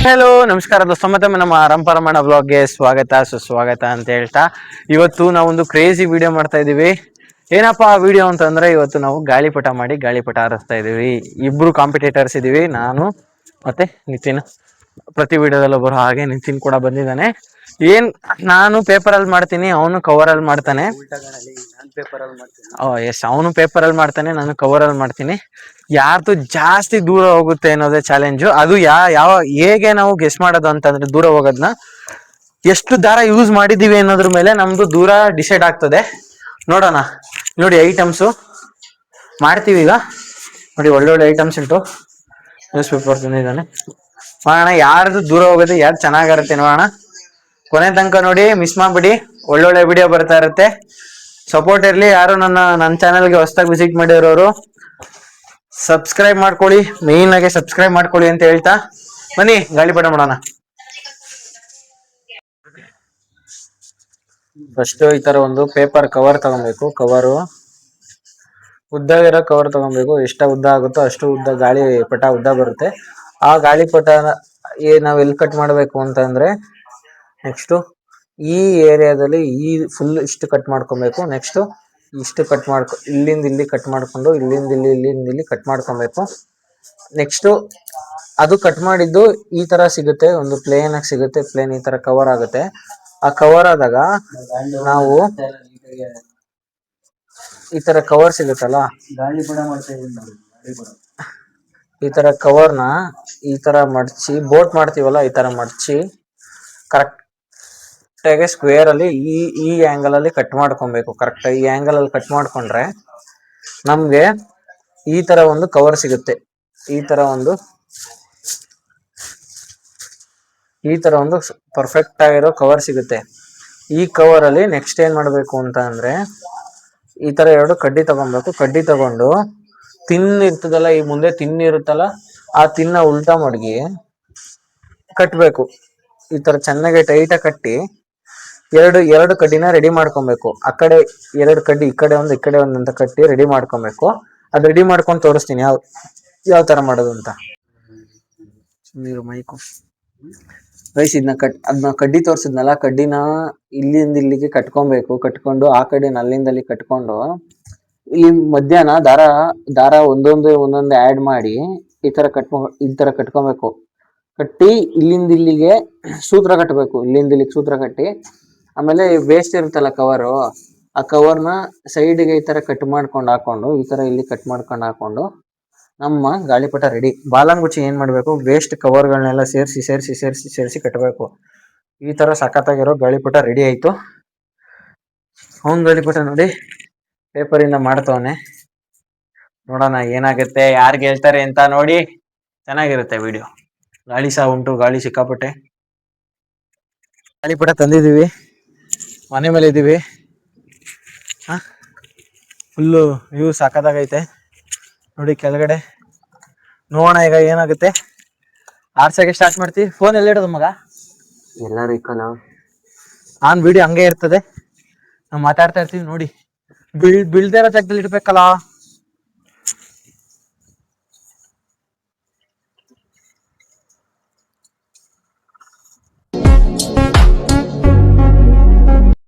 Hello ನಮಸ್ಕಾರ ದೋಸ್ತ, ಮತ್ತೊಮ್ಮೆ ನಮ್ಮ ರಂಪರಮಣ ಬ್ಲಾಗ್ಗೆ ಸ್ವಾಗತ ಸುಸ್ವಾಗತ ಅಂತ ಹೇಳ್ತಾ ಇವತ್ತು ನಾವೊಂದು ಕ್ರೇಜಿ ವಿಡಿಯೋ ಮಾಡ್ತಾ ಇದೀವಿ. ಏನಪ್ಪಾ ಆ ವಿಡಿಯೋ ಅಂತಂದ್ರೆ, ಇವತ್ತು ನಾವು ಗಾಳಿಪಟ ಮಾಡಿ ಗಾಳಿಪಟ ಹಾರಿಸ್ತಾ ಇದೀವಿ. ಇಬ್ರು ಕಾಂಪಿಟೇಟರ್ಸ್ ಇದೀವಿ, ನಾನು ಮತ್ತೆ ನಿತಿನ್. ಪ್ರತಿ ವಿಡಿಯೋದಲ್ಲೂ ಬರೋ ಹಾಗೆ ನಿತಿನ್ ಕೂಡ ಬಂದಿದ್ದಾನೆ. ನಾನು ಪೇಪರ್ ಅಲ್ಲಿ ಮಾಡ್ತೀನಿ, ಅವನು ಕವರ್ ಅಲ್ಲಿ ಮಾಡ್ತಾನೆ. ಎಸ್, ಅವನು ಪೇಪರ್ ಅಲ್ಲಿ ಮಾಡ್ತಾನೆ, ನಾನು ಕವರ್ ಅಲ್ಲಿ ಮಾಡ್ತೀನಿ. ಯಾರ್ದು ಜಾಸ್ತಿ ದೂರ ಹೋಗುತ್ತೆ ಅನ್ನೋದೇ ಚಾಲೆಂಜು. ಅದು ಹೇಗೆ ನಾವು ಗೆಸ್ ಮಾಡೋದು ಅಂತಂದ್ರೆ, ದೂರ ಹೋಗೋದನ್ನ ಎಷ್ಟು ದಾರ ಯೂಸ್ ಮಾಡಿದೀವಿ ಅನ್ನೋದ್ರ ಮೇಲೆ ನಮ್ದು ದೂರ ಡಿಸೈಡ್ ಆಗ್ತದೆ. ನೋಡೋಣ. ನೋಡಿ ಐಟಮ್ಸು ಮಾಡ್ತೀವಿ ಈಗ. ನೋಡಿ ಒಳ್ಳೊಳ್ಳೆ ಐಟಮ್ಸ್ ಉಂಟು. ನ್ಯೂಸ್ ಪೇಪರ್ ತಂದಿದ್ದಾನೆ. ಮಾಡೋಣ, ಯಾರ್ದು ದೂರ ಹೋಗೋದು ಯಾರು ಚೆನ್ನಾಗಿರುತ್ತೆ ನೋಡೋಣ. ಕೊನೆ ತನಕ ನೋಡಿ, ಮಿಸ್ ಮಾಡ್ಬಿಡಿ. ಒಳ್ಳೊಳ್ಳೆ ವಿಡಿಯೋ ಬರ್ತಾ ಇರುತ್ತೆ, ಸಪೋರ್ಟ್ ಇರ್ಲಿ. ಯಾರು ನನ್ನ ಚಾನಲ್ಗೆ ಹೊಸದಾಗಿ ವಿಸಿಟ್ ಮಾಡಿರೋರು ಸಬ್ಸ್ಕ್ರೈಬ್ ಮಾಡ್ಕೊಳ್ಳಿ, ಮೇನ್ ಆಗಿ ಸಬ್ಸ್ಕ್ರೈಬ್ ಮಾಡ್ಕೊಳ್ಳಿ ಅಂತ ಹೇಳ್ತಾ ಬನ್ನಿ ಗಾಳಿಪಟ ಮಾಡೋಣ. ಫಸ್ಟ್ ಈ ತರ ಒಂದು ಪೇಪರ್ ಕವರ್ ತಗೊಬೇಕು. ಕವರು ಉದ್ದವಿರೋ ಕವರ್ ತಗೊಬೇಕು. ಎಷ್ಟು ಉದ್ದ ಆಗುತ್ತೋ ಅಷ್ಟು ಉದ್ದ ಗಾಳಿಪಟ ಉದ್ದ ಬರುತ್ತೆ. ಆ ಗಾಳಿಪಟ ನಾವ್ ಎಲ್ಲಿ ಕಟ್ ಮಾಡ್ಬೇಕು ಅಂತಂದ್ರೆ, ನೆಕ್ಸ್ಟ್ ಈ ಏರಿಯಾದಲ್ಲಿ ಈ ಫುಲ್ ಇಷ್ಟು ಕಟ್ ಮಾಡ್ಕೊಬೇಕು. ನೆಕ್ಸ್ಟ್ ಇಷ್ಟು ಇಲ್ಲಿಂದ ಇಲ್ಲಿ ಕಟ್ ಮಾಡ್ಕೊಂಡು ಇಲ್ಲಿಂದ ಇಲ್ಲಿ ಕಟ್ ಮಾಡ್ಕೊಬೇಕು. ನೆಕ್ಸ್ಟ್ ಅದು ಕಟ್ ಮಾಡಿದ್ದು ಈ ತರ ಸಿಗುತ್ತೆ, ಒಂದು ಪ್ಲೇನ್ ಆಗಿ ಸಿಗುತ್ತೆ. ಪ್ಲೇನ್ ಈ ತರ ಕವರ್ ಆಗುತ್ತೆ. ಆ ಕವರ್ ಆದಾಗ ನಾವು ಈ ತರ ಕವರ್ ಸಿಗುತ್ತಲ್ಲ, ಈ ತರ ಕವರ್ನ ಈ ತರ ಮಡಚಿ ಬೋಟ್ ಮಾಡ್ತೀವಲ್ಲ, ಈ ತರ ಮಡಚಿ ಕರೆಕ್ಟ್ ಆಗಿ ಸ್ಕ್ವೇರ್ ಅಲ್ಲಿ ಈ ಆಂಗಲ್ ಅಲ್ಲಿ ಕಟ್ ಮಾಡ್ಕೊಬೇಕು. ಕರೆಕ್ಟ್ ಈ ಆಂಗಲ್ ಅಲ್ಲಿ ಕಟ್ ಮಾಡ್ಕೊಂಡ್ರೆ ನಮ್ಗೆ ಈ ತರ ಒಂದು ಕವರ್ ಸಿಗುತ್ತೆ. ಈ ತರ ಒಂದು ಪರ್ಫೆಕ್ಟ್ ಆಗಿರೋ ಕವರ್ ಸಿಗುತ್ತೆ. ಈ ಕವರ್ ಅಲ್ಲಿ ನೆಕ್ಸ್ಟ್ ಏನ್ ಮಾಡ್ಬೇಕು ಅಂತ ಅಂದ್ರೆ, ಈ ತರ ಎರಡು ಕಡ್ಡಿ ತಗೊಬೇಕು. ಕಡ್ಡಿ ತಗೊಂಡು ತಿನ್ ಇರ್ತದಲ್ಲ, ಈ ಮುಂದೆ ತಿನ್ ಇರುತ್ತಲ್ಲ, ಆ ತಿನ್ನ ಉಲ್ಟಾ ಮಡಗಿ ಕಟ್ಬೇಕು. ಈ ತರ ಚೆನ್ನಾಗಿ ಟೈಟಾಗಿ ಕಟ್ಟಿ ಎರಡು ಕಡ್ಡಿನ ರೆಡಿ ಮಾಡ್ಕೊಬೇಕು. ಆ ಕಡೆ ಎರಡು ಕಡ್ಡಿ, ಈ ಕಡೆ ಒಂದು ಈ ಕಡೆ ಒಂದು ಅಂತ ಕಟ್ಟಿ ರೆಡಿ ಮಾಡ್ಕೊಬೇಕು. ಅದ್ ರೆಡಿ ಮಾಡ್ಕೊಂಡು ತೋರಿಸ್ತೀನಿ ಯಾವ ತರ ಮಾಡೋದು ಅಂತ. ನೀರು ಮೈಕು ರೈಸ್ ಅದನ್ನ ಕಡ್ಡಿ ತೋರ್ಸಿದ್ನಲ್ಲ, ಕಡ್ಡಿನ ಇಲ್ಲಿಂದ ಇಲ್ಲಿಗೆ ಕಟ್ಕೊಬೇಕು. ಕಟ್ಕೊಂಡು ಆ ಕಡೆ ಅಲ್ಲಿಂದಲ್ಲಿ ಕಟ್ಕೊಂಡು ಇಲ್ಲಿ ಮಧ್ಯಾಹ್ನ ದಾರ ಒಂದೊಂದೇ ಆಡ್ ಮಾಡಿ ಈ ತರ ಕಟ್ಕೊಬೇಕು. ಕಟ್ಟಿ ಇಲ್ಲಿಂದ ಇಲ್ಲಿಗೆ ಸೂತ್ರ ಕಟ್ಟಬೇಕು. ಇಲ್ಲಿಂದ ಇಲ್ಲಿಗೆ ಸೂತ್ರ ಕಟ್ಟಿ, ಆಮೇಲೆ ವೇಸ್ಟ್ ಇರುತ್ತಲ್ಲ ಕವರು, ಆ ಕವರ್ನ ಸೈಡ್ಗೆ ಈ ತರ ಕಟ್ ಮಾಡ್ಕೊಂಡು ಹಾಕೊಂಡು, ಈ ತರ ಇಲ್ಲಿ ಕಟ್ ಮಾಡ್ಕೊಂಡು ಹಾಕೊಂಡು ನಮ್ಮ ಗಾಳಿಪಟ ರೆಡಿ. ಬಾಲಂಗುಚ್ಚಿ ಏನ್ ಮಾಡ್ಬೇಕು, ವೇಸ್ಟ್ ಕವರ್ಗಳನ್ನೆಲ್ಲ ಸೇರಿಸಿ ಕಟ್ಟಬೇಕು. ಈ ತರ ಸಖತ್ತಾಗಿರೋ ಗಾಳಿಪಟ ರೆಡಿ ಆಯ್ತು. ಅವನ್ ಗಾಳಿಪಟ ನೋಡಿ ಪೇಪರ್ ಇಂದ ಮಾಡ್ತವನೆ. ನೋಡೋಣ ಏನಾಗುತ್ತೆ, ಯಾರು ಗೆಲ್ತಾರೆ ಅಂತ ನೋಡಿ. ಚೆನ್ನಾಗಿರುತ್ತೆ ವಿಡಿಯೋ. ಗಾಳಿ ಸಹ ಉಂಟು, ಗಾಳಿ ಸಿಕ್ಕಾಪಟ್ಟೆ. ಗಾಳಿಪಟ ತಂದಿದೀವಿ, ಮನೆ ಮೇಲೆ ಇದೀವಿ. ಫುಲ್ಲು ವ್ಯೂ ಸಖತ್ತಾಗೈತೆ ನೋಡಿ ಕೆಳಗಡೆ. ನೋಡೋಣ ಈಗ ಏನಾಗುತ್ತೆ. ಆರ್ಸಕ್ಕೆ ಸ್ಟಾರ್ಟ್ ಮಾಡ್ತೀವಿ. ಫೋನ್ ಎಲ್ಲ ಇಡೋದು ಮಗ, ಎಲ್ಲರೂ ಇಕ್ಕಲ್ಲ. ಆನ್ ವಿಡಿಯೋ ಹಂಗೆ ಇರ್ತದೆ, ನಾವು ಮಾತಾಡ್ತಾ ಇರ್ತೀವಿ ನೋಡಿ. ಬೀಳ್ದೇ ಇರೋ ಜಾಗದಲ್ಲಿ ಇಡ್ಬೇಕಲ್ಲ.